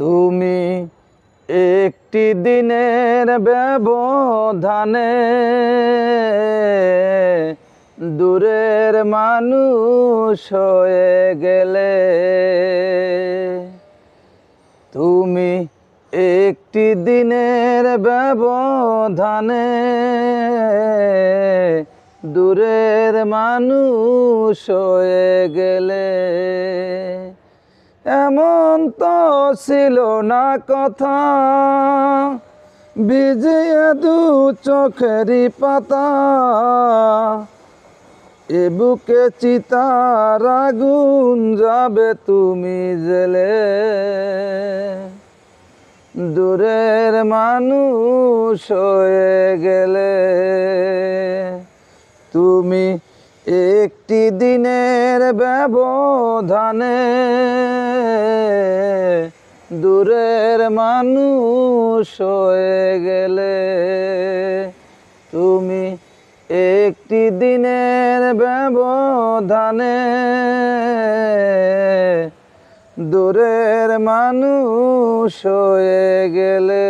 তুমি একটি দিনের ব্যবধানে দূরের মানুষ হয়ে গেলে। তুমি একটি দিনের ব্যবধানে দূরের মানুষ হয়ে গেলে। এমন তো ছিল না কথা, ভিজিয়ে দু চোখেরই পাতা, এ বুকে চিতার আগুন যাবে তুমি জেলে। দূরের মানুষ হয়ে গেলে। তুমি একটি দিনের ব্যবধানে দূরের মানুষ হয়ে গেলে। তুমি একটি দিনের ব্যবধানে দূরের মানুষ হয়ে গেলে।